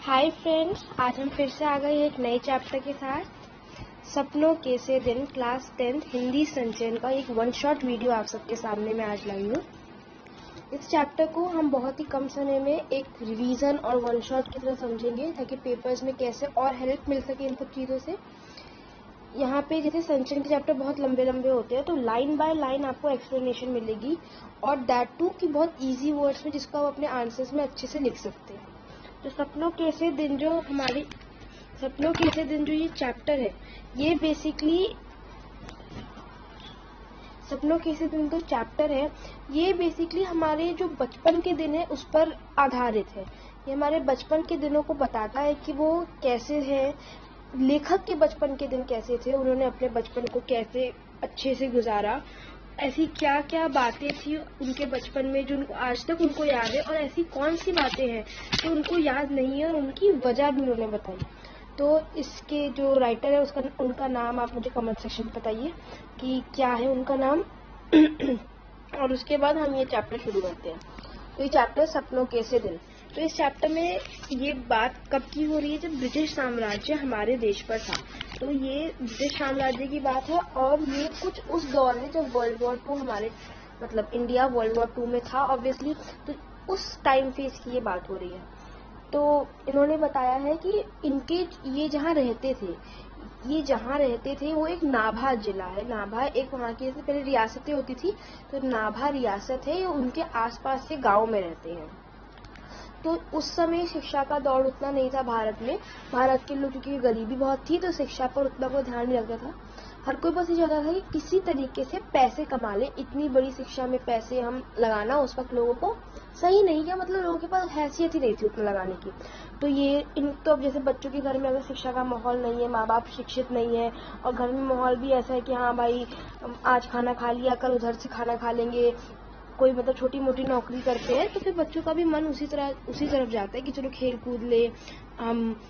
Hi friends, आज हम फिर से आ गए एक नए चैप्टर के साथ। सपनों के से दिन क्लास 10th हिंदी संचयन का एक वन शॉट वीडियो आप सबके सामने मैं आज लाई हूँ। इस चैप्टर को हम बहुत ही कम समय में एक रिवीजन और वन शॉट की तरह समझेंगे ताकि पेपर्स में कैसे और हेल्प मिल सके इन सब चीज़ों से। यहाँ पे जैसे संचयन के चैप्टर बहुत लंबे लंबे होते हैं तो लाइन बाय लाइन आपको एक्सप्लेनेशन मिलेगी और दैट टू कि बहुत ईजी वर्ड्स में जिसको आप अपने आंसर्स में अच्छे से लिख सकते हैं। तो सपनों के से दिन जो ये चैप्टर है, ये बेसिकली सपनों के से दिन जो चैप्टर है ये बेसिकली हमारे जो बचपन के दिन है उस पर आधारित है। ये हमारे बचपन के दिनों को बताता है कि वो कैसे है, लेखक के बचपन के दिन कैसे थे, उन्होंने अपने बचपन को कैसे अच्छे से गुजारा, ऐसी क्या क्या बातें थी उनके बचपन में जो आज तक उनको याद है और ऐसी कौन सी बातें हैं जो उनको याद नहीं है और उनकी वजह भी उन्होंने बताई। तो इसके जो राइटर है उनका नाम आप मुझे कमेंट सेक्शन में बताइए कि क्या है उनका नाम और उसके बाद हम ये चैप्टर शुरू करते हैं। तो ये चैप्टर सपनों के से दिन। तो इस चैप्टर में ये बात कब की हो रही है, जब ब्रिटिश साम्राज्य हमारे देश पर था। तो ये ब्रिटिश साम्राज्य की बात है और ये कुछ उस दौर है जब वर्ल्ड वॉर 2 हमारे मतलब इंडिया वर्ल्ड वॉर 2 में था ऑब्वियसली। तो उस टाइम फेज की ये बात हो रही है। तो इन्होंने बताया है कि इनके ये जहाँ रहते थे वो एक नाभा जिला है। नाभा एक वहाँ की पहले रियासतें होती थी, तो नाभा रियासत है, ये उनके आसपास के गांव में रहते हैं। तो उस समय शिक्षा का दौर उतना नहीं था भारत में। भारत के लोग क्योंकि गरीबी बहुत थी तो शिक्षा पर उतना कोई ध्यान नहीं रखता था। हर कोई बस ये चाहता था कि किसी तरीके से पैसे कमा ले। इतनी बड़ी शिक्षा में पैसे हम लगाना उस वक्त लोगों को सही नहीं किया, मतलब लोगों के पास हैसियत ही नहीं थी उतना लगाने की। तो ये इन तो अब जैसे बच्चों के घर में अगर शिक्षा का माहौल नहीं है, माँ बाप शिक्षित नहीं है और घर में माहौल भी ऐसा है कि हाँ भाई आज खाना खा लिया, कल उधर से खाना खा लेंगे, कोई मतलब छोटी मोटी नौकरी करते हैं, तो फिर बच्चों का भी मन उसी तरफ जाता है कि चलो खेल कूद ले, हम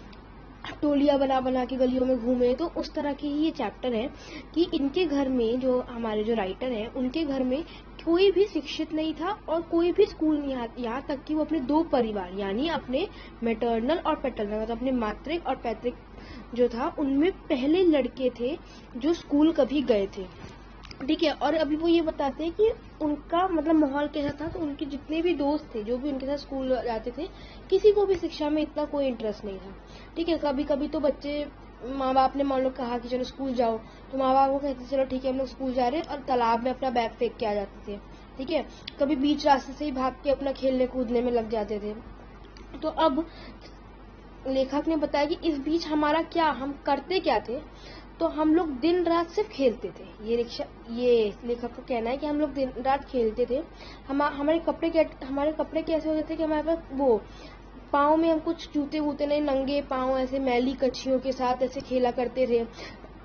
टोलियां बना बना के गलियों में घूमे। तो उस तरह की ये चैप्टर है कि इनके घर में जो हमारे जो राइटर हैं उनके घर में कोई भी शिक्षित नहीं था और कोई भी स्कूल नहीं, यहाँ तक कि वो अपने 2 परिवार यानी अपने मैटरनल और पैटर्नल मतलब अपने मातृक और पैतृक जो था उनमें पहले लड़के थे जो स्कूल कभी गए थे। ठीक है, और अभी वो ये बताते हैं कि उनका मतलब माहौल कैसा था। तो उनके जितने भी दोस्त थे जो भी उनके साथ स्कूल जाते थे, किसी को भी शिक्षा में इतना कोई इंटरेस्ट नहीं था। ठीक है, कभी कभी तो बच्चे माँ बाप ने मान लो कहा कि चलो स्कूल जाओ, तो माँ बाप को कहते चलो ठीक है हम लोग स्कूल जा रहे हैं, और तालाब में अपना बैग फेंक के आ जाते थे। ठीक है, कभी बीच रास्ते से ही भाग के अपना खेलने कूदने में लग जाते थे। तो अब लेखक ने बताया कि इस बीच हम करते क्या थे। तो हम लोग दिन रात सिर्फ खेलते थे। ये लेखक का कहना है कि हम लोग दिन रात खेलते थे। हमारे कपड़े कैसे होते थे कि हमारे पास वो पाँव में हम कुछ जूते वूते नहीं, नंगे पाँव ऐसे मैली कच्छियों के साथ ऐसे खेला करते थे।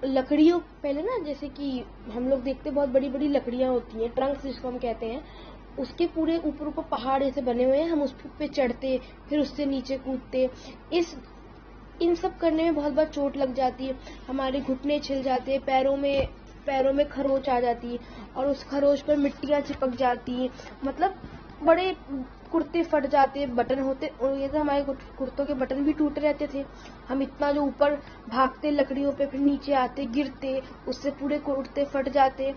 लकड़ियों पहले ना जैसे कि हम लोग देखते बहुत बड़ी बड़ी लकड़ियां होती हैं, ट्रंक्स जिसको हम कहते हैं, उसके पूरे ऊपर ऊपर पहाड़ जैसे बने हुए हैं, हम उस पे चढ़ते फिर उससे नीचे कूदते। इन सब करने में बहुत बार चोट लग जाती है, हमारे घुटने छिल जाते हैं, पैरों में खरोच आ जाती है और उस खरोच पर मिट्टियां चिपक जाती है, मतलब बड़े कुर्ते फट जाते, बटन होते, ये तो हमारे कुर्तों के बटन भी टूटे रहते थे। हम इतना जो ऊपर भागते लकड़ियों पे, फिर नीचे आते गिरते, उससे पूरे कुर्ते फट जाते,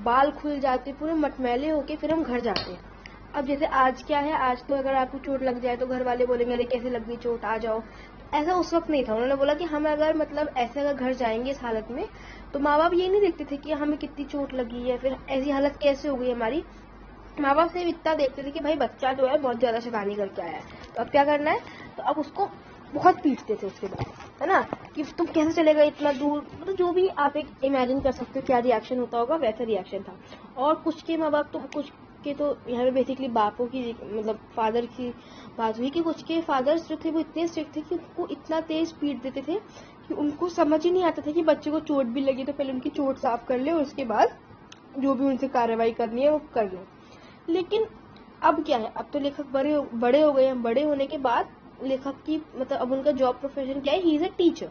बाल खुल जाते, पूरे मटमैले होके फिर हम घर जाते। अब जैसे आज क्या है, आज तो अगर आपको चोट लग जाए तो घर वाले बोलेंगे अरे कैसे लग गई चोट, आ जाओ। ऐसा उस वक्त नहीं था। उन्होंने बोला कि हम अगर मतलब ऐसे अगर घर जाएंगे इस हालत में, तो माँ बाप ये नहीं देखते थे कि हमें कितनी चोट लगी है, फिर ऐसी हालत कैसे हो गई हमारी। माँ बाप सिर्फ इतना देखते थे कि भाई बच्चा जो है बहुत ज्यादा शैतानी करके आया है, तो अब क्या करना है। तो अब उसको बहुत पीटते थे उसके बाद, है ना, कि तुम कैसे चलेगा इतना दूर, मतलब जो भी आप एक इमेजिन कर सकते हो क्या रिएक्शन होता होगा, वैसा रिएक्शन था। और कुछ के माँ बाप तो कुछ के तो यहाँ पे बेसिकली बापों की मतलब फादर की बात हुई कि कुछ के फादर्स जो थे वो इतने स्ट्रिक्ट थे कि उनको इतना तेज पीट देते थे कि उनको समझ ही नहीं आता था कि बच्चे को चोट भी लगी तो पहले उनकी चोट साफ कर ले और उसके बाद जो भी उनसे कार्रवाई करनी है वो कर ले। लेकिन अब क्या है, अब तो लेखक बड़े हो गए हैं। बड़े होने के बाद लेखक की मतलब अब उनका जॉब प्रोफेशन क्या है, ही इज अ टीचर।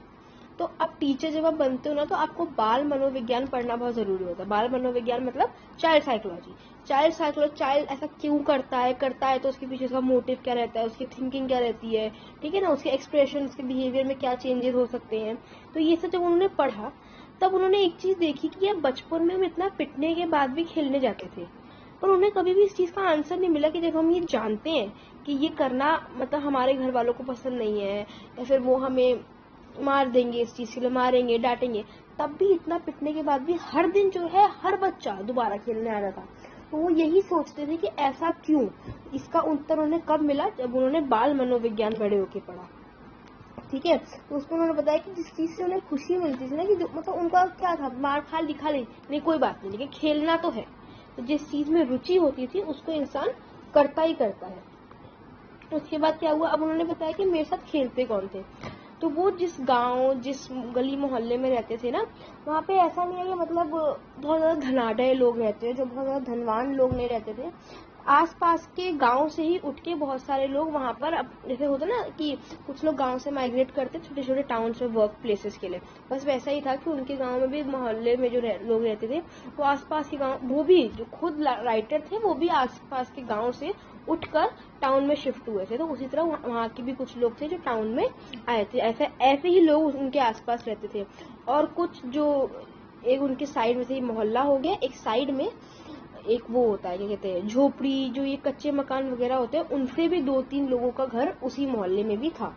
तो अब टीचर जब आप बनते हो ना, तो आपको बाल मनोविज्ञान पढ़ना बहुत जरूरी होता है। बाल मनोविज्ञान मतलब चाइल्ड साइकोलॉजी। चाइल्ड ऐसा क्यों करता है तो उसके पीछे उसका मोटिव क्या रहता है, उसकी थिंकिंग क्या रहती है, ठीक है ना, उसके एक्सप्रेशन, उसके बिहेवियर में क्या चेंजेस हो सकते हैं। तो ये सब जब उन्होंने पढ़ा, तब उन्होंने एक चीज देखी कि यार बचपन में हम इतना पिटने के बाद भी खेलने जाते थे, पर उन्हें कभी भी इस चीज का आंसर नहीं मिला कि जब हम ये जानते हैं कि ये करना मतलब हमारे घर वालों को पसंद नहीं है, या फिर वो हमें मार देंगे, इस चीज के लिए मारेंगे, डांटेंगे, तब भी इतना पिटने के बाद भी हर दिन जो है हर बच्चा दोबारा खेलने आ रहा था। तो वो यही सोचते थे कि ऐसा क्यों। इसका उत्तर उन्हें कब मिला, जब उन्होंने बाल मनोविज्ञान बड़े होके पढ़ा, ठीक है। तो उसमें उन्होंने बताया कि जिस चीज से उन्हें खुशी मिलती थी ना, कि जो मतलब उनका क्या था, मार खा लिखा नहीं कोई बात नहीं, लेकिन खेलना तो है। तो जिस चीज में रुचि होती थी उसको इंसान करता ही करता है। उसके बाद क्या हुआ, अब उन्होंने बताया कि मेरे साथ खेलते कौन थे। तो वो जिस गांव, जिस गली मोहल्ले में रहते थे ना, वहाँ पे ऐसा नहीं है कि मतलब बहुत ज्यादा धनाढ्य लोग रहते हैं, जो बहुत ज्यादा धनवान लोग नहीं रहते थे। आसपास के गांव से ही उठ के बहुत सारे लोग वहां पर, अब जैसे होता ना कि कुछ लोग गांव से माइग्रेट करते छोटे छोटे टाउन्स में वर्क प्लेसेस के लिए, बस वैसा ही था कि उनके गांव में भी, मोहल्ले में जो लोग रहते थे, वो आसपास के गांव, वो भी जो खुद राइटर थे वो भी आसपास के गांव से उठकर टाउन में शिफ्ट हुए थे। तो उसी तरह वहाँ के भी कुछ लोग थे जो टाउन में आए थे। ऐसे ही लोग उनके आसपास रहते थे। और कुछ जो एक उनके साइड में से मोहल्ला हो गया, एक साइड में एक वो होता है, क्या कहते हैं, झोपड़ी, जो ये कच्चे मकान वगैरह होते हैं, उनसे भी 2-3 लोगों का घर उसी मोहल्ले में भी था,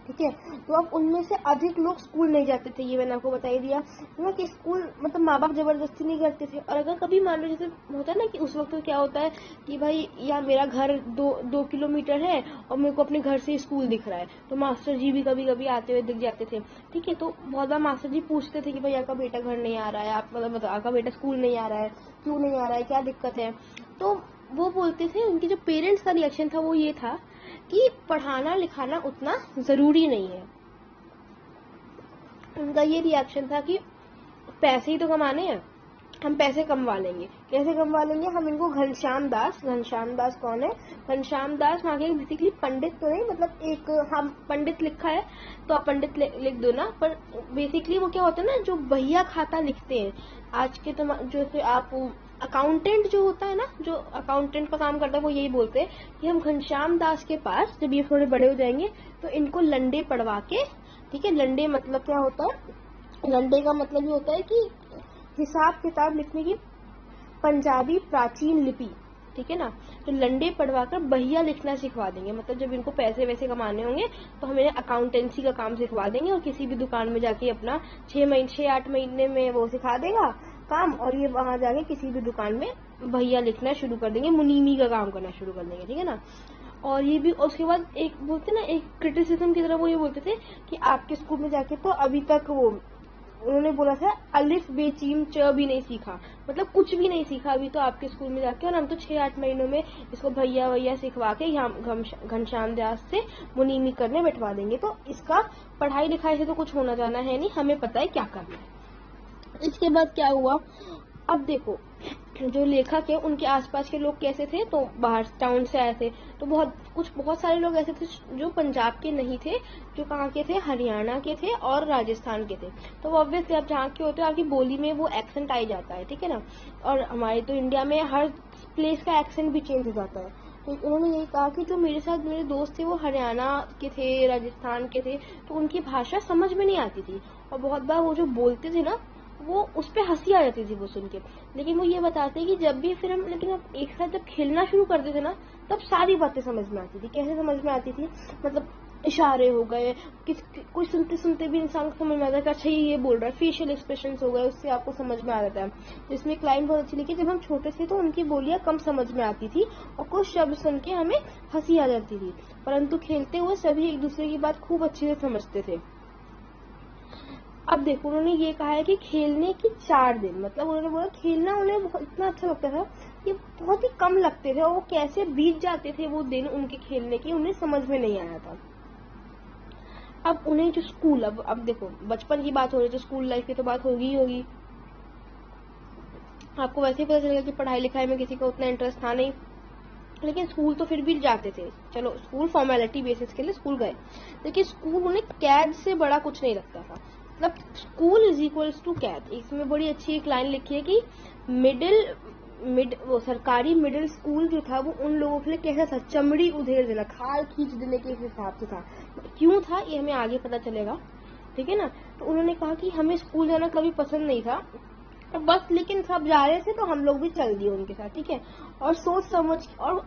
ठीक है। तो अब उनमें से अधिक लोग स्कूल नहीं जाते थे, ये मैंने आपको बता ही दिया ना, कि स्कूल मतलब माँ बाप जबरदस्ती नहीं करते थे। और अगर कभी मान लो जैसे होता है ना कि उस वक्त तो क्या होता है कि भाई या मेरा घर 2 किलोमीटर है और मेरे को अपने घर से स्कूल दिख रहा है, तो मास्टर जी भी कभी कभी आते हुए दिख जाते थे, ठीक है। तो बहुत बार मास्टर जी पूछते थे कि भाई आपका बेटा घर नहीं आ रहा है, आप मतलब आपका बेटा स्कूल नहीं आ रहा है, क्यों नहीं आ रहा है, क्या दिक्कत है। तो वो बोलते थे, उनके जो पेरेंट्स का रिएक्शन था वो ये था कि पढ़ाना लिखाना उतना जरूरी नहीं है। उनका ये रिएक्शन था कि पैसे ही तो कमाने हैं, हम पैसे कमवा लेंगे। कैसे कमवा लेंगे, हम इनको घनश्याम दास कौन है, घनश्याम दास वहाँ के बेसिकली पंडित तो नहीं, मतलब एक हम पंडित लिखा है तो आप पंडित लिख दो ना, पर बेसिकली वो क्या होता है ना, जो बहिया खाता लिखते हैं आज के, तो जो आप अकाउंटेंट जो होता है ना, जो अकाउंटेंट का काम करता है, वो यही बोलते हैं कि हम घनश्याम दास के पास जब ये थोड़े बड़े हो जाएंगे तो इनको लंडे पढ़वा के, ठीक है। लंडे मतलब क्या होता है, लंडे का मतलब ये होता है कि हिसाब किताब लिखने की पंजाबी प्राचीन लिपि, ठीक है ना। तो लंडे पढ़वाकर बहिया लिखना सिखवा देंगे, मतलब जब इनको पैसे वैसे कमाने होंगे तो हम इन्हें अकाउंटेंसी का काम सिखवा देंगे, और किसी भी दुकान में जाके अपना 6-8 महीने में वो सिखा देगा काम, और ये वहां जाके किसी भी दुकान में बहिया लिखना शुरू कर देंगे, मुनीमी का काम करना शुरू कर देंगे, ठीक है ना। और ये भी, उसके बाद एक बोलते ना, एक क्रिटिसिज्म की तरह वो ये बोलते थे कि आपके स्कूल में जाके तो अभी तक वो, उन्होंने बोला था अलिफ बेचीम च भी नहीं सीखा, मतलब कुछ भी नहीं सीखा अभी तो आपके स्कूल में जाके, और हम तो 6-8 महीनों में इसको भैया सिखवा के यहाँ घनश्याम दास से मुनीमी करने बैठवा देंगे। तो इसका पढ़ाई लिखाई से तो कुछ होना जाना है नहीं, हमें पता है क्या करना है। इसके बाद क्या हुआ, अब देखो जो लेखक है उनके आसपास के लोग कैसे थे, तो बाहर टाउन से आए थे, तो बहुत सारे लोग ऐसे थे जो पंजाब के नहीं थे, जो कहाँ के थे, हरियाणा के थे और राजस्थान के थे। तो ऑब्वियसली आप जहाँ के होते हो आपकी बोली में वो एक्सेंट आ ही जाता है, ठीक है ना। और हमारे तो इंडिया में हर प्लेस का एक्सेंट भी चेंज हो जाता है। तो उन्होंने यही कहा कि जो मेरे साथ मेरे दोस्त थे वो हरियाणा के थे, राजस्थान के थे, तो उनकी भाषा समझ में नहीं आती थी, और बहुत बार वो जो बोलते थे ना, वो उस पर हंसी आ जाती थी वो सुन के। लेकिन वो ये बताते कि जब भी फिर हम, लेकिन अब एक साथ जब खेलना शुरू करते थे ना, तब सारी बातें समझ में आती थी। कैसे समझ में आती थी, मतलब इशारे हो गए, कोई सुनते सुनते भी इंसान को समझ में आता है कि अच्छा ये बोल रहा है, फेशियल एक्सप्रेशन हो गए, उससे आपको समझ में आ जाता है। जिसमें एक लाइन बहुत अच्छी लिखी, जब हम छोटे थे तो उनकी बोलियां कम समझ में आती थी और कुछ शब्द सुन के हमें हंसी आ जाती थी, परंतु खेलते हुए सभी एक दूसरे की बात खूब अच्छे से समझते थे। अब देखो उन्होंने ये कहा है कि खेलने के 4 दिन, मतलब उन्होंने बोला खेलना उन्हें इतना अच्छा लगता था कि बहुत ही कम लगते थे, और वो कैसे बीत जाते थे वो दिन उनके खेलने की, उन्हें समझ में नहीं आया था। अब उन्हें जो स्कूल, अब देखो बचपन की बात हो रही है तो स्कूल लाइफ की तो बात होगी ही होगी। आपको वैसे ही पता चलेगा कि पढ़ाई लिखाई में किसी का उतना इंटरेस्ट था नहीं, लेकिन स्कूल तो फिर भी जाते थे, चलो स्कूल फॉर्मेलिटी बेसिस के लिए स्कूल गए, लेकिन स्कूल उन्हें कैद से बड़ा कुछ नहीं लगता था। मतलब स्कूल इज इक्वल्स टू कैद। इसमें बड़ी अच्छी एक लाइन लिखी है कि वो सरकारी मिडिल स्कूल जो था वो उन लोगों के लिए कैसा था, चमड़ी उधेड़ देना, खाल खींच देने के हिसाब से था। क्यों था ये हमें आगे पता चलेगा, ठीक है ना। तो उन्होंने कहा कि हमें स्कूल जाना कभी पसंद नहीं था, तो बस लेकिन सब जा रहे थे तो हम लोग भी चल दिए उनके साथ, ठीक है। और सोच समझ, और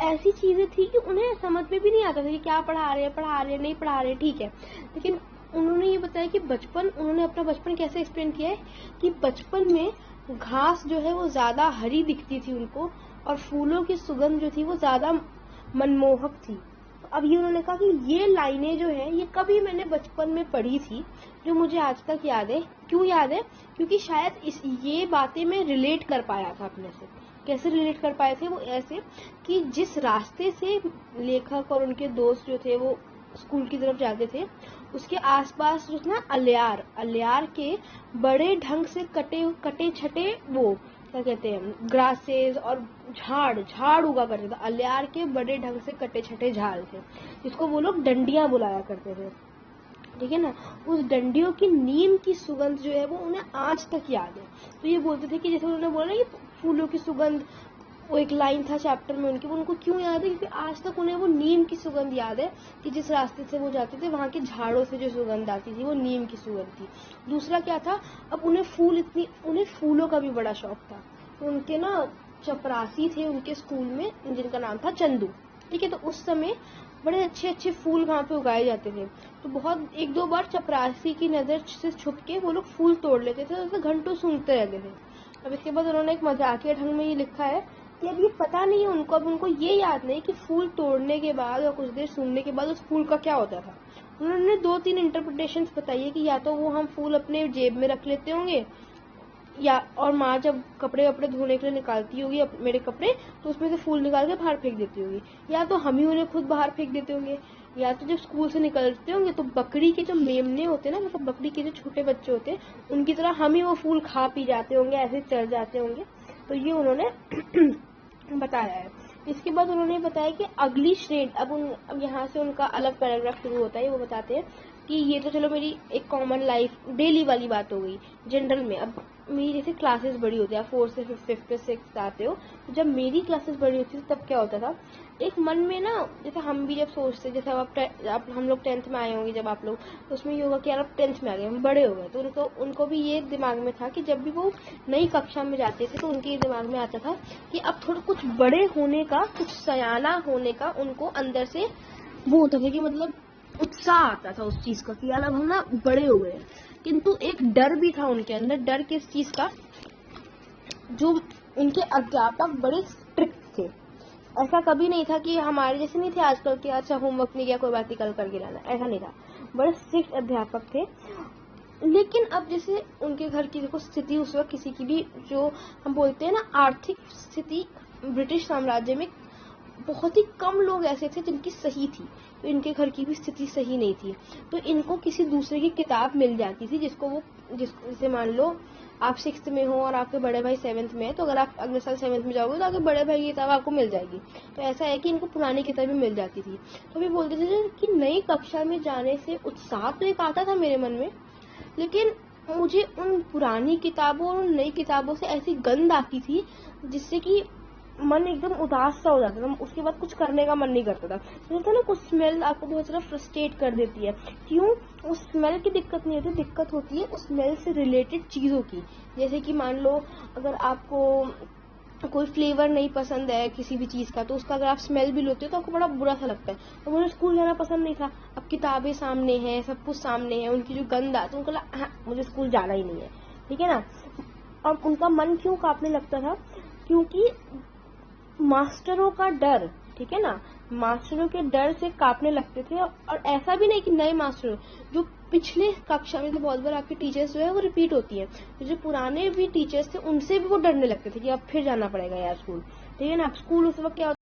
ऐसी चीजें थी कि उन्हें समझ में भी नहीं आता था कि क्या पढ़ा रहे नहीं पढ़ा रहे, ठीक है। लेकिन उन्होंने ये बताया कि उन्होंने अपना बचपन कैसे एक्सप्लेन किया है कि बचपन में घास जो है वो ज्यादा हरी दिखती थी उनको, और फूलों की सुगंध जो थी वो ज्यादा मनमोहक थी। अब ये उन्होंने कहा कि ये लाइनें जो है ये कभी मैंने बचपन में पढ़ी थी, जो मुझे आज तक याद है। क्यों याद है? क्योंकि शायद ये बातें मैं रिलेट कर पाया था अपने से। कैसे रिलेट कर पाए थे? वो ऐसे कि जिस रास्ते से लेखक और उनके दोस्त जो थे वो स्कूल की तरफ जाते थे, उसके आसपास जो ना अलियार के बड़े ढंग से कटे छटे वो क्या कहते हैं, ग्रासेस और झाड़ उगा करते थे। अलियार के बड़े ढंग से कटे छटे झाड़ थे, जिसको वो लोग डंडियां बुलाया करते थे, ठीक है ना। उस डंडियों की नीम की सुगंध जो है वो उन्हें आज तक याद है। तो ये बोलते थे कि जैसे उन्होंने बोला ना कि फूलों की सुगंध, वो एक लाइन था चैप्टर में उनकी, उनको क्यों याद है? क्योंकि आज तक उन्हें वो नीम की सुगंध याद है कि जिस रास्ते से वो जाते थे वहां के झाड़ों से जो सुगंध आती थी वो नीम की सुगंध थी। दूसरा क्या था, अब उन्हें फूलों का भी बड़ा शौक था। तो उनके ना चपरासी थे उनके स्कूल में, जिनका नाम था चंदू, ठीक है। तो उस समय बड़े अच्छे अच्छे फूल वहां पे उगाए जाते थे। तो बहुत एक दो बार चपरासी की नजर से छुप के वो लोग फूल तोड़ लेते थे, तो घंटों सूंघते रहते थे। अब इसके बाद उन्होंने एक मजाकिया ढंग में ये लिखा है कि अब ये पता नहीं है उनको, अब उनको ये याद नहीं कि फूल तोड़ने के बाद और कुछ देर सूंघने के बाद उस फूल का क्या होता था। उन्होंने 2-3 इंटरप्रिटेशंस बताई है कि या तो वो हम फूल अपने जेब में रख लेते होंगे, या और माँ जब कपड़े धोने के लिए निकालती होगी मेरे कपड़े, तो उसमें से फूल निकाल के बाहर फेंक देती होगी, या तो हम ही उन्हें खुद बाहर फेंक देते होंगे, या तो जब स्कूल से निकलते होंगे तो बकरी के जो मेमने होते हैं ना, मतलब बकरी के जो छोटे बच्चे होते हैं, उनकी तरह हम ही वो फूल खा पी जाते होंगे, ऐसे चढ़ जाते होंगे। तो ये उन्होंने बताया है। इसके बाद उन्होंने बताया कि अगली श्रेणी, अब यहाँ से उनका अलग पैराग्राफ शुरू होता है। वो बताते हैं कि ये तो चलो मेरी एक कॉमन लाइफ डेली वाली बात हो गई जनरल में। अब मेरी जैसे क्लासेस बड़ी होती है, 4 से 5th से 6th आते हो, तो जब मेरी क्लासेस बड़ी होती थी तब क्या होता था, एक मन में ना, जैसे हम भी जब सोचते, जैसे अब हम लोग 10th में आए होंगे जब आप लोग, तो उसमें ये होगा कि यार अब 10th में आ गए, हम बड़े हो गए, तो उनको भी ये दिमाग में था कि जब भी वो नई कक्षा में जाते थे तो उनके ये दिमाग में आता था कि अब थोड़ा कुछ बड़े होने का, कुछ सयाना होने का उनको अंदर से वो होता था कि मतलब उत्साह आता था उस चीज का कि यार अब हम ना बड़े हो गए। किंतु एक डर भी था उनके अंदर। डर किस चीज का? जो उनके अध्यापक बड़े स्ट्रिक्ट थे। ऐसा कभी नहीं था कि हमारे जैसे नहीं थे आजकल के, अच्छा होमवर्क नहीं किया कोई बात नहीं कल करके लाना, ऐसा नहीं था। बड़े स्ट्रिक्ट अध्यापक थे। लेकिन अब जैसे उनके घर की देखो स्थिति उस वक्त, किसी की भी जो हम बोलते हैं ना आर्थिक स्थिति, ब्रिटिश साम्राज्य में बहुत ही कम लोग ऐसे थे जिनकी सही थी, तो इनके घर की भी स्थिति सही नहीं थी। तो इनको किसी दूसरे की किताब मिल जाती थी, जैसे मान लो आप 6th में हो और आपके बड़े भाई 7th में है, तो अगर आप अगले साल 7th में जाओगे तो आपके बड़े भाई की किताब आपको मिल जाएगी। तो ऐसा है कि इनको पुरानी किताबें मिल जाती थी। तो वे बोलते थे कि नई कक्षा में जाने से उत्साह तो एक आता था मेरे मन में, लेकिन मुझे उन पुरानी किताबों और उन नई किताबों से ऐसी गंध आती थी जिससे कि मन एकदम उदास सा हो जाता था, उसके बाद कुछ करने का मन नहीं करता था। जैसे ना कुछ स्मेल आपको बहुत ज़्यादा फ्रस्ट्रेट कर देती है। क्यों? उस स्मेल की दिक्कत नहीं होती, दिक्कत होती है उस स्मेल से रिलेटेड चीज़ों की। जैसे कि मान लो अगर आपको कोई फ्लेवर नहीं पसंद है किसी भी चीज़ का, तो उसका अगर आप स्मेल भी लेते हो तो आपको बड़ा बुरा सा लगता है। तो मुझे स्कूल जाना पसंद नहीं था। अब किताबें सामने हैं, सब कुछ सामने है, उनकी जो गंध आती है, उनको लगा हाँ मुझे स्कूल जाना ही नहीं है, ठीक है ना। और उनका मन क्यों कांपने लगता था? क्योंकि मास्टरों का डर, ठीक है ना, मास्टरों के डर से कांपने लगते थे। और ऐसा भी नहीं कि नए मास्टर, जो पिछले कक्षा में, तो बहुत बार आपके टीचर्स जो है वो रिपीट होती है, तो जो पुराने भी टीचर्स थे उनसे भी वो डरने लगते थे कि अब फिर जाना पड़ेगा यार स्कूल, ठीक है ना। स्कूल उस वक्त क्या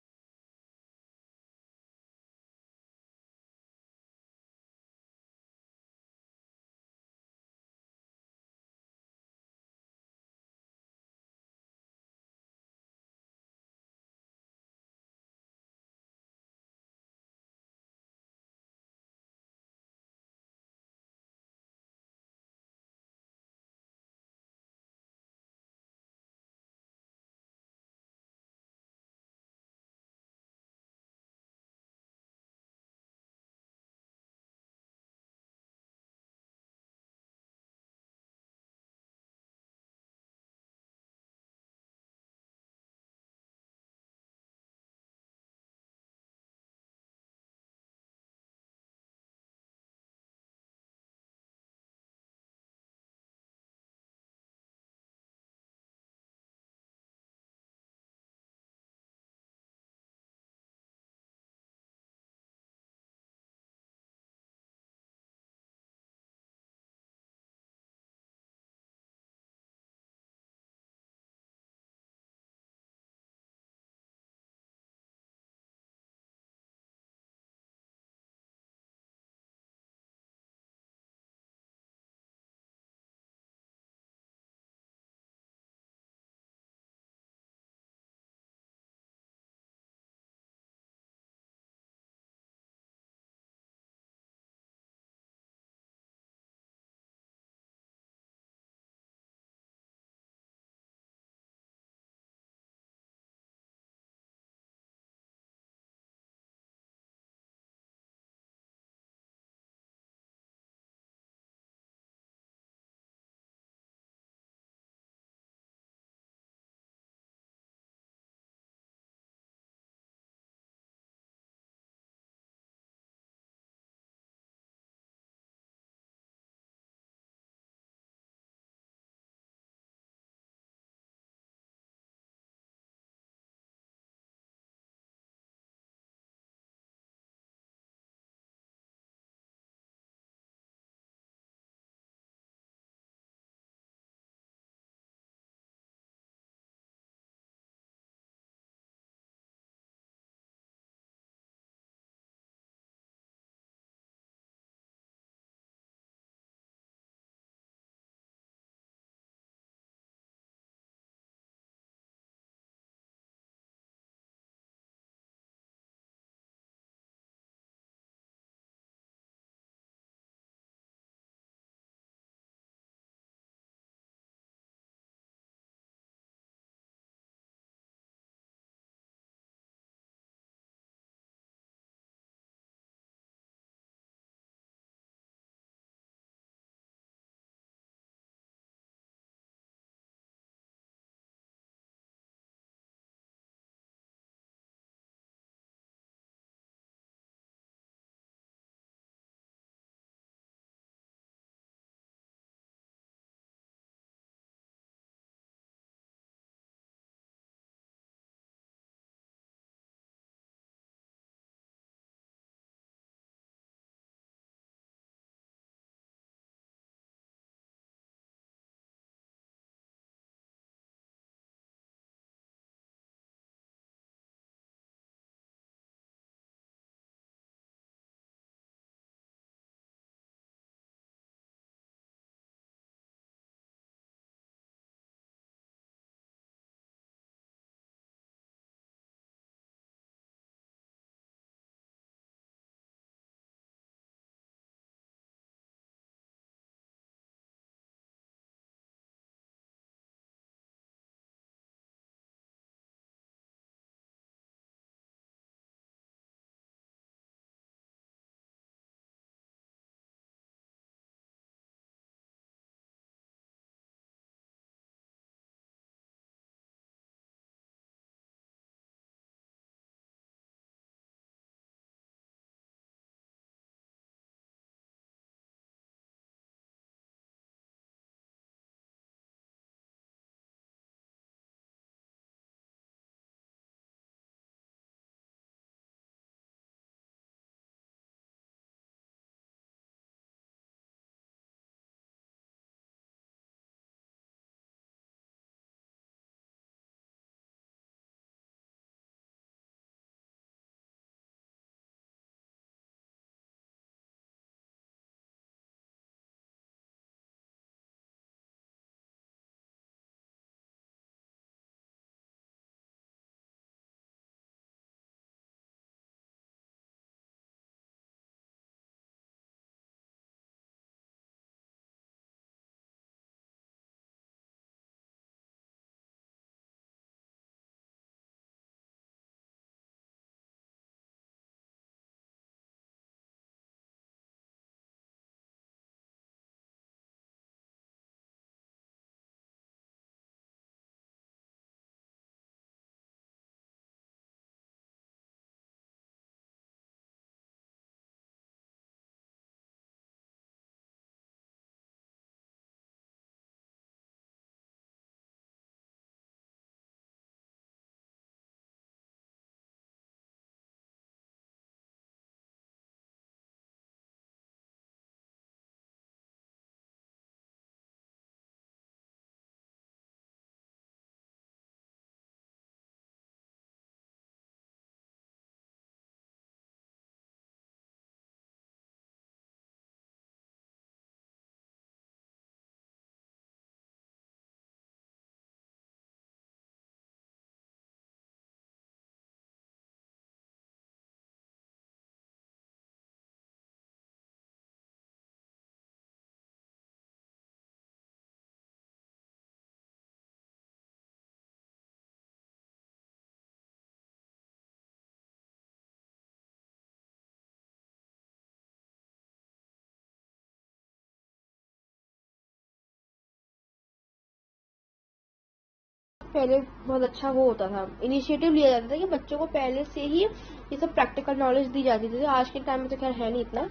पहले बहुत अच्छा वो होता था, इनिशिएटिव लिया जाता था कि बच्चों को पहले से ही ये सब प्रैक्टिकल नॉलेज दी जाती थी। आज के टाइम में तो खैर है नहीं इतना,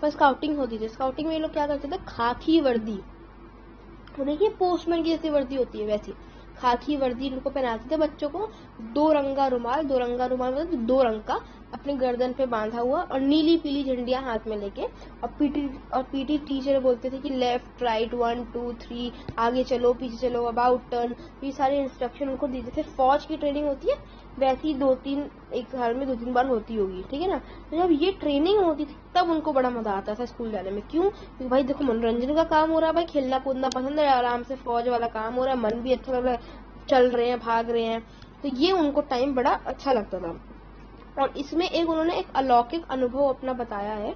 पर स्काउटिंग होती थी। स्काउटिंग में ये लोग क्या करते थे, खाकी वर्दी, देखिए पोस्टमैन की जैसी वर्दी होती है वैसी खाकी वर्दी इनको पहनाते थे बच्चों को। दो रंगा रुमाल मतलब 2 रंग का अपने गर्दन पे बांधा हुआ और नीली पीली झंडियां हाथ में लेके, और पीटी टीचर बोलते थे कि लेफ्ट राइट 1 2 3, आगे चलो पीछे चलो, अबाउट टर्न, ये सारे इंस्ट्रक्शन उनको देते थे। फौज की ट्रेनिंग होती है वैसी 2-3 एक साल में 2-3 बार होती होगी, ठीक है ना। तो जब ये ट्रेनिंग होती थी तब उनको बड़ा मजा आता था स्कूल जाने में। क्यों? क्योंकि भाई देखो मनोरंजन का काम हो रहा है, भाई खेलना कूदना पसंद है, आराम से फौज वाला काम हो रहा है, मन भी अच्छा लग रहा है, चल रहे हैं भाग रहे हैं, तो ये उनको टाइम बड़ा अच्छा लगता था। और इसमें उन्होंने एक अलौकिक अनुभव अपना बताया है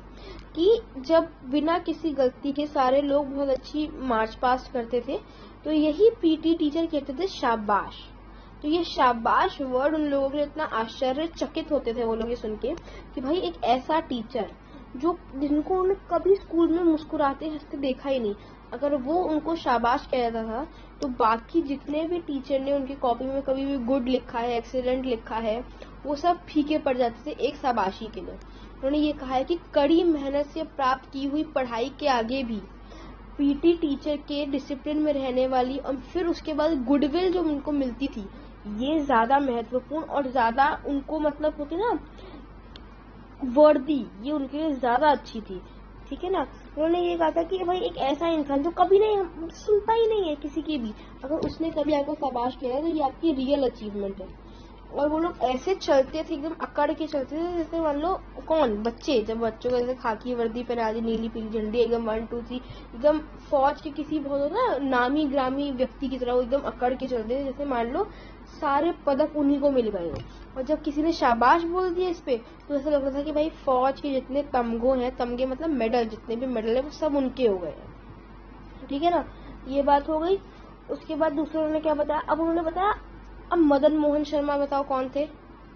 कि जब बिना किसी गलती के सारे लोग बहुत अच्छी मार्च पास्ट करते थे तो यही पीटी टीचर कहते थे शाबाश। तो ये शाबाश वर्ड उन लोगों के लिए इतना आश्चर्यचकित होते थे वो लोग ये सुन के कि भाई एक ऐसा टीचर जिनको उन्होंने कभी स्कूल में मुस्कुराते हंसते देखा ही नहीं, अगर वो उनको शाबाश कहता था तो बाकी जितने भी टीचर ने उनकी कॉपी में कभी भी गुड लिखा है, एक्सीलेंट लिखा है, वो सब फीके पड़ जाते थे एक शाबाशी के लिए। उन्होंने ये कहा है कि कड़ी मेहनत से प्राप्त की हुई पढ़ाई के आगे भी पीटी टीचर के डिसिप्लिन में रहने वाली और फिर उसके बाद गुडविल जो उनको मिलती थी, ये ज्यादा महत्वपूर्ण और ज्यादा उनको मतलब होती ना वर्दी, ये उनके लिए ज्यादा अच्छी थी, ठीक है ना। उन्होंने ये कहा था कि भाई एक ऐसा इंसान जो कभी नहीं सुनता ही नहीं है किसी की भी, अगर उसने कभी आपको शाबाश किया है तो ये आपकी रियल अचीवमेंट है। और वो लोग ऐसे चलते थे, एकदम अकड़ के चलते थे जैसे मान लो बच्चे, जब बच्चों को जैसे खाकी वर्दी पहना दी, नीली पीली झंडी, एकदम 1 2 3, एकदम फौज के किसी बहुत ना नामी ग्रामी व्यक्ति की तरह वो एकदम अकड़ के चलते थे, जैसे मान लो सारे पदक उन्हीं को मिल गए। और जब किसी ने शाबाश बोल दिया इस पे तो ऐसा लग रहा था कि भाई फौज के जितने तमगे मतलब मेडल, जितने भी मेडल है वो सब उनके हो गए, ठीक है ना। ये बात हो गई। उसके बाद दूसरे ने क्या बताया, अब उन्होंने बताया अब मदन मोहन शर्मा बताओ कौन थे,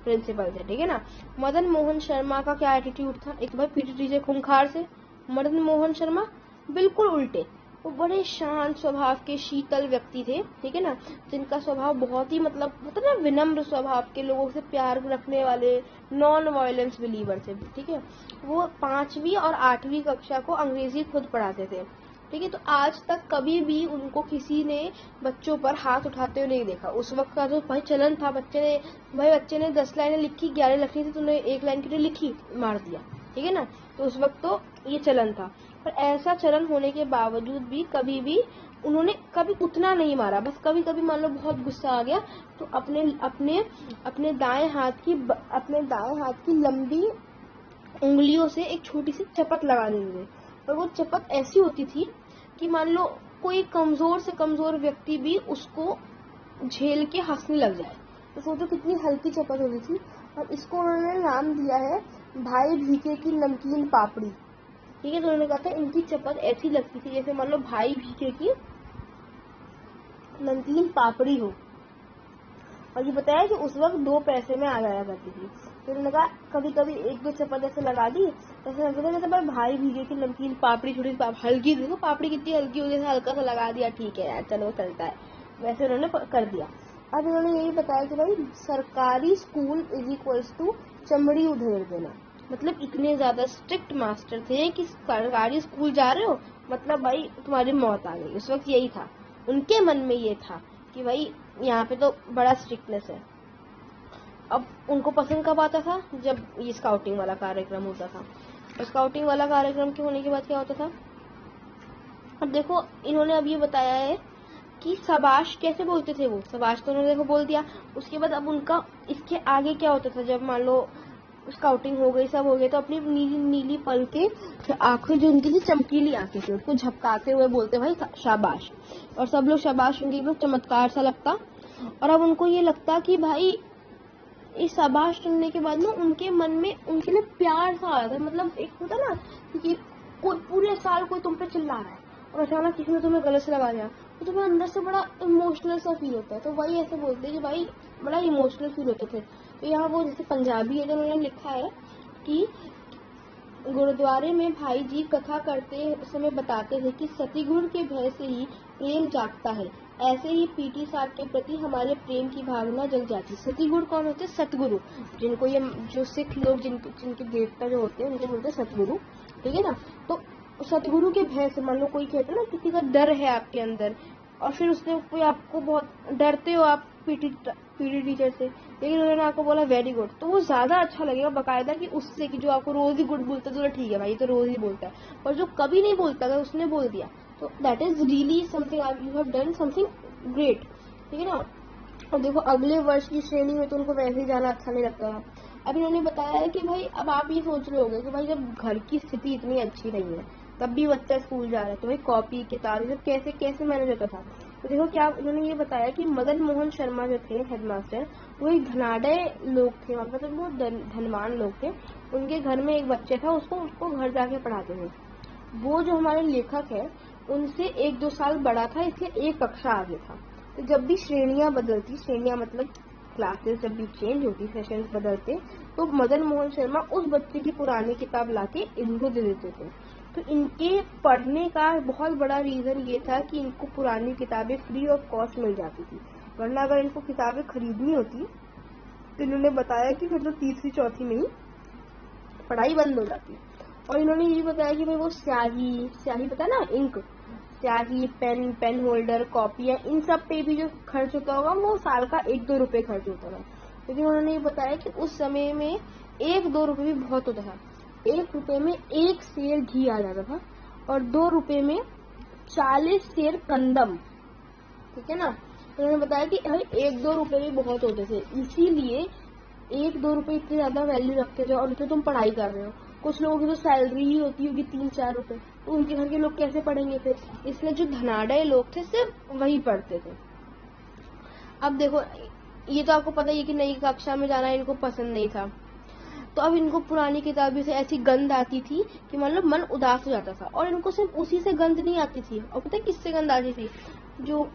प्रिंसिपल थे, ठीक है ना। मदन मोहन शर्मा का क्या एटीट्यूड था, एक भाई पीटी टीचर खूंखार से, मदन मोहन शर्मा बिल्कुल उल्टे, वो बड़े शांत स्वभाव के शीतल व्यक्ति थे, ठीक है ना, जिनका स्वभाव बहुत ही मतलब होता ना विनम्र स्वभाव के, लोगों से प्यार रखने वाले, नॉन वायलेंस बिलीवर थे, ठीक है। वो 5वीं और 8वीं कक्षा को अंग्रेजी खुद पढ़ाते थे, ठीक है। तो आज तक कभी भी उनको किसी ने बच्चों पर हाथ उठाते हुए नहीं देखा। उस वक्त का जो भाई चलन था, बच्चे ने 10 लाइनें लिखी, 11 लिखनी थी, तूने 1 लाइन की लिखी, मार दिया, ठीक है ना। तो उस वक्त तो ये चलन था, पर ऐसा चलन होने के बावजूद भी कभी भी उन्होंने कभी उतना नहीं मारा। बस कभी कभी मान लो बहुत गुस्सा आ गया तो अपने दाएं हाथ की लंबी उंगलियों से एक छोटी सी चपत लगा देंगे, और वो चपत ऐसी होती थी कि मान लो कोई कमजोर से कमजोर व्यक्ति भी उसको झेल के हंसने लग जाए। तो सोचो कितनी हल्की चपत होती थी। और इसको उन्होंने नाम दिया है भाई भीखे की नमकीन पापड़ी, ठीक है। तो उन्होंने कहा था इनकी चपत ऐसी लगती थी जैसे मान लो भाई भीखे की नमकीन पापड़ी हो। और ये बताया कि उस वक्त 2 पैसे में आ जाया करती थी। तो उन्होंने कहा कभी कभी 1-2 चपत ऐसे लगा दी, ऐसे लगता था जैसे भाई भीगे की नमकीन पापड़ी, छोटी हल्की, देखो पापड़ी कितनी हल्की हो, जैसे हल्का सा लगा दिया, ठीक है यार चलो चलता है, वैसे उन्होंने कर दिया। अब उन्होंने यही बताया कि भाई सरकारी स्कूल इज इक्वल्स टू चमड़ी उधेड़ देना, मतलब इतने ज्यादा स्ट्रिक्ट मास्टर थे कि सरकारी स्कूल जा रहे हो मतलब भाई तुम्हारी मौत आ गई। उस वक्त यही था उनके मन में, ये था कि भाई यहाँ पे तो बड़ा स्ट्रिक्टनेस है। अब उनको पसंद कब आता था, जब ये स्काउटिंग वाला कार्यक्रम होता था। और स्काउटिंग वाला कार्यक्रम के होने के बाद क्या होता था, अब देखो इन्होंने अब ये बताया है कि शाबाश कैसे बोलते थे वो, शाबाश तो उन्होंने देखो बोल दिया। उसके बाद अब उनका इसके आगे क्या होता था, जब मान लो स्काउटिंग हो गई, सब हो गया, तो अपनी नीली नीली पलके आंखें जो उनकी थी चमकीली आंखें थी, उसको झपकाते हुए बोलते भाई शाबाश। और सब लोग शाबाश उनके एकदम चमत्कार सा लगता। और अब उनको ये लगता कि भाई इस शाबाश सुनने के बाद ना उनके मन में उनके लिए प्यार सा आया था। मतलब एक होता ना कि कोई पूरे साल कोई तुम पे चिल्ला रहा है और अचानक किसी ने तुम्हें गलत से लगा दिया तो तुम्हें अंदर से बड़ा इमोशनल सा फील होता है। तो वही ऐसे बोलते हैं कि भाई बड़ा इमोशनल फील होते थे। तो यहाँ वो जैसे पंजाबी है, उन्होंने लिखा है कि गुरुद्वारे में भाई जी कथा करते समय बताते थे कि सतीगुरु के भय से ही प्रेम जागता है, ऐसे ही पीटी साहब के प्रति हमारे प्रेम की भावना जग जाती। सतगुरु कौन होते हैं? सतगुरु, जिनको ये जो सिख लोग जिनके देवता जो होते हैं उनको बोलते हैं सतगुरु, ठीक है ना। तो सतगुरु के भय से, मान लो कोई कहते हैं ना किसी का डर है आपके अंदर, और फिर उसने कोई आपको बहुत डरते हो आप पीटी टीचर से, लेकिन उन्होंने आपको बोला वेरी गुड, तो वो ज्यादा अच्छा लगेगा बाकायदा कि उससे, कि जो आपको रोज ही गुड बोलता है तो ठीक है भाई तो रोज ही बोलता है, और जो कभी नहीं बोलता अगर उसने बोल दिया तो that is really something, you have done something great, ठीक है ना। और देखो अगले वर्ष की श्रेणी में तो उनको वैसे ही जाना अच्छा नहीं लगता था। अब इन्होंने बताया है कि भाई अब आप ये सोच रहे होंगे कि भाई जब घर की स्थिति इतनी अच्छी नहीं है तब भी बच्चा स्कूल जा रहा है, तो भाई कॉपी किताब ये सब कैसे कैसे मैनेज होता था। तो देखो क्या इन्होंने ये बताया कि मदन मोहन शर्मा जो थे हेडमास्टर, वो एक धनाढ़ लोग थे, मतलब वो धनवान लोग थे। उनके घर में एक बच्चे था, उसको घर जाके पढ़ाते थे। वो जो हमारे लेखक है उनसे 1-2 साल बड़ा था, इसलिए एक कक्षा आगे था। तो जब भी श्रेणियां बदलती, श्रेणियां मतलब क्लासेस जब भी चेंज होती, सेशंस बदलते, तो मदन मोहन शर्मा उस बच्चे की पुरानी किताब लाके इनको दे देते थे। तो इनके पढ़ने का बहुत बड़ा रीजन ये था कि इनको पुरानी किताबें फ्री ऑफ कॉस्ट मिल जाती थी, वरना अगर इनको किताबें खरीदनी होती तो इन्होंने बताया कि फिर तो तीसरी चौथी में ही पढ़ाई बंद हो जाती। और इन्होंने ये बताया कि भाई वो स्याही पता है ना, इंक, स्याही, पेन होल्डर, कॉपियां, इन सब पे भी जो खर्च होता होगा वो साल का 1-2 रुपए खर्च होता था। लेकिन उन्होंने ये बताया कि उस समय में 1-2 रुपए भी बहुत होता था। 1 रुपए में 1 सेर घी आ जाता था और 2 रुपए में 40 सेर कंदम, ठीक है ना। तो उन्होंने बताया कि भाई 1-2 रुपए भी बहुत होते थे, इसीलिए 1-2 रुपए इतने ज्यादा वैल्यू रखते थे। और उसमें तुम पढ़ाई कर रहे हो, कुछ लोगों की तो सैलरी ही होती होगी 3-4 रुपए, तो उनके घर के लोग कैसे पढ़ेंगे फिर, इसलिए जो धनाढ़ लोग थे सिर्फ वही पढ़ते थे। अब देखो ये तो आपको पता ही है कि नई कक्षा में जाना इनको पसंद नहीं था, तो अब इनको पुरानी किताबें से ऐसी गंध आती थी कि मतलब मन उदास हो जाता था। और इनको सिर्फ उसी से गंध नहीं आती थी, और पता है किससे गंध आती थी? जो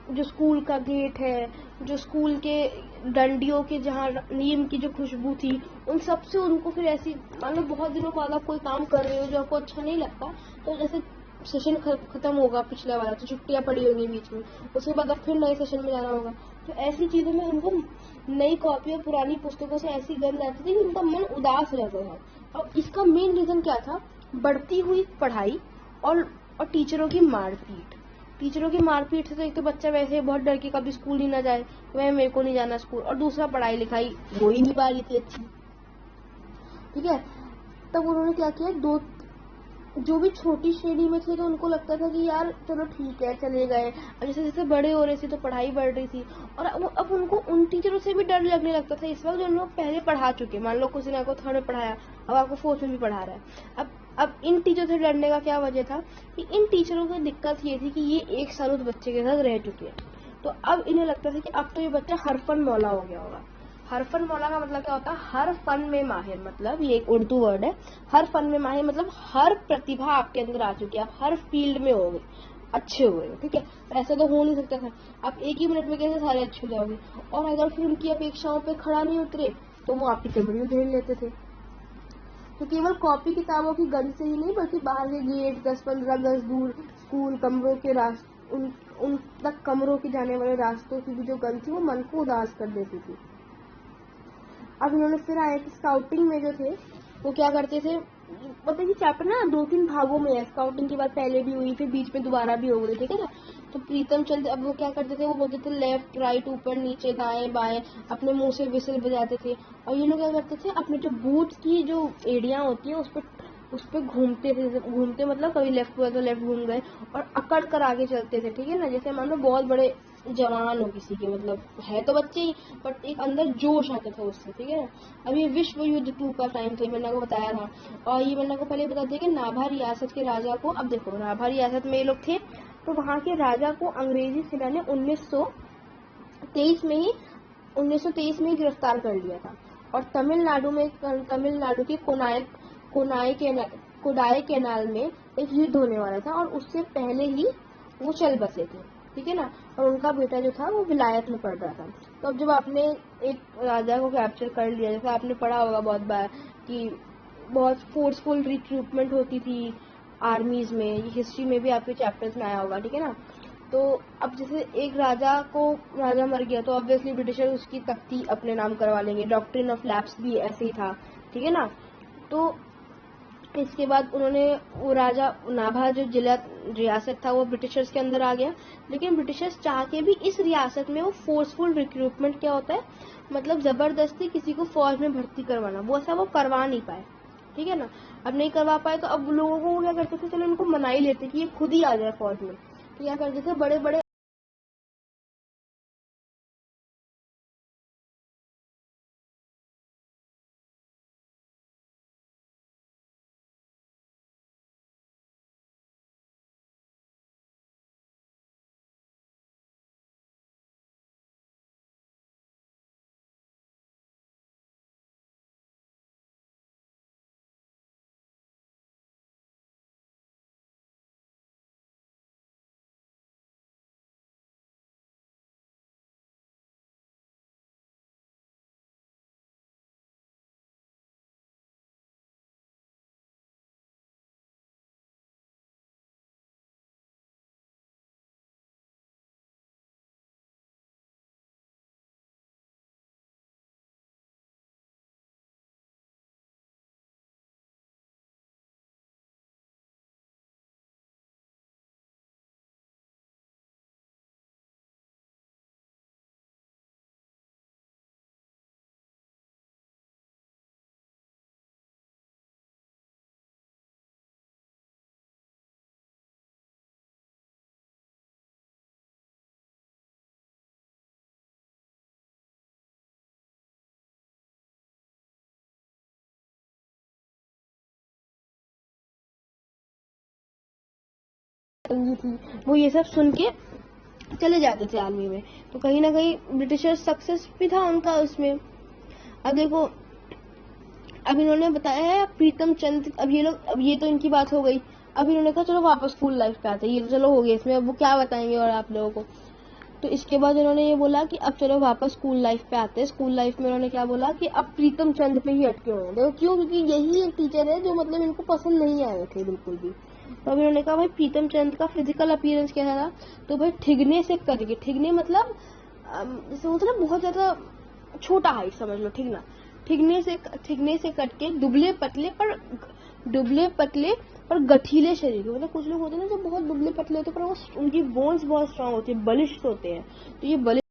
जो स्कूल का गेट है, जो स्कूल के डंडियों के जहाँ नीम की जो खुशबू थी, उन सब से उनको फिर ऐसी, मतलब बहुत दिनों बाद आप कोई काम कर रहे हो जो आपको अच्छा नहीं लगता, तो जैसे सेशन खत्म होगा पिछला वाला तो छुट्टियां पड़ी होंगी बीच में, उसके बाद अब फिर नए सेशन में जाना होगा, तो ऐसी चीजों में उनको नई कॉपी और पुरानी पुस्तकों से ऐसी गंध आती थी कि उनका मन उदास हो जाता था। और इसका मेन रीजन क्या था? बढ़ती हुई पढ़ाई और टीचरों की मारपीट। टीचरों की मारपीट से तो एक तो बच्चा वैसे बहुत डर के कभी स्कूल ही ना जाए, वह मेरे को नहीं जाना स्कूल, और दूसरा पढ़ाई लिखाई हो ही नहीं पा रही थी अच्छी, ठीक है। तब उन्होंने क्या किया, दो जो भी छोटी श्रेणी में थे तो उनको लगता था कि यार चलो ठीक है चले गए, जैसे जैसे बड़े हो रहे थे तो पढ़ाई बढ़ रही थी, और अब उनको उन टीचरों से भी डर लगने लगता था इस वक्त जो लोग पहले पढ़ा चुके। मान लो किसी ने आपको 3rd में पढ़ाया, अब आपको 4th में भी पढ़ा रहा है। अब इन टीचरों से डरने का क्या वजह था कि इन टीचरों की दिक्कत ये थी कि ये 1 साल उस बच्चे के साथ रह चुके हैं, तो अब इन्हें लगता था कि अब तो ये बच्चा हरफन मौला हो गया होगा। हरफन मौला का मतलब क्या होता है? हर फन में माहिर, मतलब ये एक उर्दू वर्ड है। हर फन में माहिर मतलब हर प्रतिभा आपके अंदर आ चुकी है, आप हर फील्ड में हो गए, अच्छे हो गए, ठीक है। ऐसा तो हो नहीं सकता था, आप एक ही मिनट में कैसे सारे अच्छे हो जाओगे। और अगर फिर उनकी अपेक्षाओं पे खड़ा नहीं उतरे तो वो आपकी चमड़ी उधेड़ लेते थे। तो केवल कॉपी किताबों की गंध से ही नहीं, बल्कि बाहर के गेट 10-15 गज दूर स्कूल कमरों के उन तक कमरों के जाने वाले रास्तों की भी जो गंध थी वो मन को उदास कर देती थी। अब इन्होंने फिर आया कि स्काउटिंग में जो थे वो क्या करते थे, पता है चैप्टर ना 2-3 भागों में है। स्काउटिंग की बात पहले भी हुई, फिर बीच में दोबारा भी हो गई, ठीक है ना। तो प्रीतम चंद अब वो क्या करते थे, वो बोलते थे लेफ्ट राइट ऊपर नीचे दाएं बाएं, अपने मुंह से विसिल बजाते थे। और ये लोग क्या करते थे, अपने जो बूट की जो एड़ियां होती है उस पर घूमते थे, घूमते मतलब कभी लेफ्ट हुआ तो लेफ्ट घूम गए, और अकड़ कर आगे चलते थे, ठीक है ना। जैसे मान लो बहुत बड़े जवान हो किसी के, मतलब है तो बच्चे ही बट एक अंदर जोश आता था उससे, ठीक है ना। अब ये विश्व युद्ध 2 का टाइम था, मैंने आपको बताया था। और ये मैंने आपको पहले बता दिया कि नाभा रियासत के राजा को, अब देखो नाभा रियासत में ये लोग थे, तो वहाँ के राजा को अंग्रेजी सेना ने 1923 में ही गिरफ्तार कर लिया था। और तमिलनाडु के कोडाई कैनाल में एक युद्ध होने वाला था, और उससे पहले ही वो चल बसे थे, ठीक है ना। और उनका बेटा जो था वो विलायत में पढ़ रहा था। तो अब जब आपने एक राजा को कैप्चर कर लिया, जैसे आपने पढ़ा होगा बहुत बार कि बहुत फोर्सफुल रिक्रूटमेंट होती थी आर्मीज में, ये हिस्ट्री में भी आपके चैप्टर्स में आया होगा, ठीक है ना। तो अब जैसे एक राजा मर गया तो ऑब्वियसली ब्रिटिशर उसकी तख्ती अपने नाम करवा लेंगे। डॉक्ट्रिन ऑफ लैप्स भी ऐसे ही था, ठीक है ना। तो इसके बाद उन्होंने वो राजा नाभा जो जिला रियासत था वो ब्रिटिशर्स के अंदर आ गया, लेकिन ब्रिटिशर्स चाह के भी इस रियासत में वो फोर्सफुल रिक्रूटमेंट क्या होता है, मतलब जबरदस्ती किसी को फौज में भर्ती करवाना, वो ऐसा वो करवा नहीं पाए, ठीक है ना। अब नहीं करवा पाए तो अब लोगों को क्या करते थे, चलो इनको मना ही लेते कि ये खुद ही आ जाए फौज में। तो क्या करते थे, बड़े बड़े थी, वो ये सब सुन के चले जाते थे आर्मी में। तो कहीं ना कहीं ब्रिटिशर सक्सेस भी था उनका उसमें। अब देखो, अब इन्होंने बताया है प्रीतम चंद, अब ये लोग, अब ये तो इनकी बात हो गई। अब इन्होंने कहा चलो वापस स्कूल लाइफ पे आते हैं, ये तो चलो हो गया, इसमें अब वो क्या बताएंगे और आप लोगों को। तो इसके बाद उन्होंने ये बोला कि अब चलो वापस स्कूल लाइफ पे आते हैं। स्कूल लाइफ में उन्होंने क्या बोला कि अब प्रीतम चंद पे ही अटके हुए हैं। देखो क्यों, क्योंकि यही एक टीचर है जो मतलब इनको पसंद नहीं आए थे बिल्कुल भी। तो अब इन्होंने कहा भाई प्रीतम चंद का फिजिकल अपीयरेंस कैसा था, तो भाई ठिगने से करके, ठिगने मतलब जैसे होता है ना बहुत ज्यादा छोटा हाइट समझ लो, ठिगना, ठिगने से कट के दुबले पतले पर गठीले शरीर के, मतलब कुछ लोग होते हैं ना जो बहुत दुबले पतले होते हैं पर वो उनकी बोन्स बहुत स्ट्रांग होती है, बलिष्ठ होते हैं। तो ये बलिष्ठ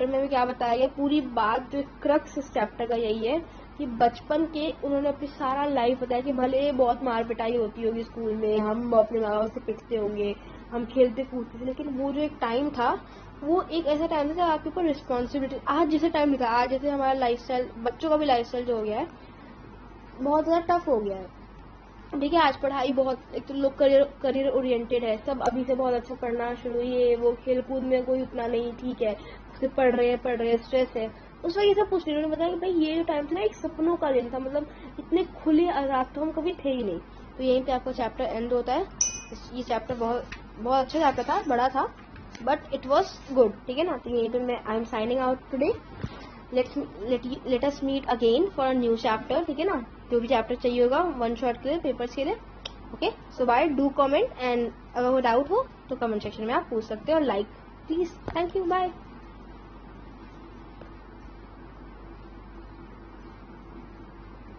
चैप्टर में भी क्या बताया गया, पूरी बात जो क्रक्स इस चैप्टर का यही है कि बचपन के उन्होंने अपनी सारा लाइफ बताया कि भले बहुत मार पिटाई होती होगी स्कूल में, हम अपने माँ बाप से पिटते होंगे, हम खेलते कूदते थे, लेकिन वो जो एक टाइम था वो एक ऐसा टाइम था जब आपके ऊपर रिस्पॉन्सिबिलिटी, आज जैसे टाइम नहीं था, आज जैसे हमारा लाइफस्टाइल, बच्चों का भी लाइफस्टाइल जो हो गया है बहुत ज़्यादा टफ हो गया है। देखिए आज पढ़ाई बहुत, एक तो लोग करियर ओरिएंटेड है, सब अभी से बहुत अच्छा पढ़ना शुरू, ये वो, खेल कूद में कोई उतना नहीं, ठीक है सिर्फ पढ़ रहे हैं, स्ट्रेस है। उस वक्त ये सब कुछ नहीं, उन्होंने बताया कि भाई ये जो टाइम था ना एक सपनों का दिन था, मतलब इतने खुले आजाद तो हम कभी थे ही नहीं। तो यहीं पे आपका चैप्टर एंड होता है। ये चैप्टर बहुत बहुत अच्छा चैप्टर था, बड़ा था, बट इट वॉज गुड, ठीक है ना। तो यहीं पे मैं I am signing out today. Let us meet again for a new chapter, ठीक है ना। जो भी चैप्टर चाहिए होगा वन शॉट के लिए, पेपर्स के लिए, okay. So bye, do comment, and अगर कोई डाउट हो तो कमेंट सेक्शन में आप पूछ सकते हो, और like please. Thank you, bye.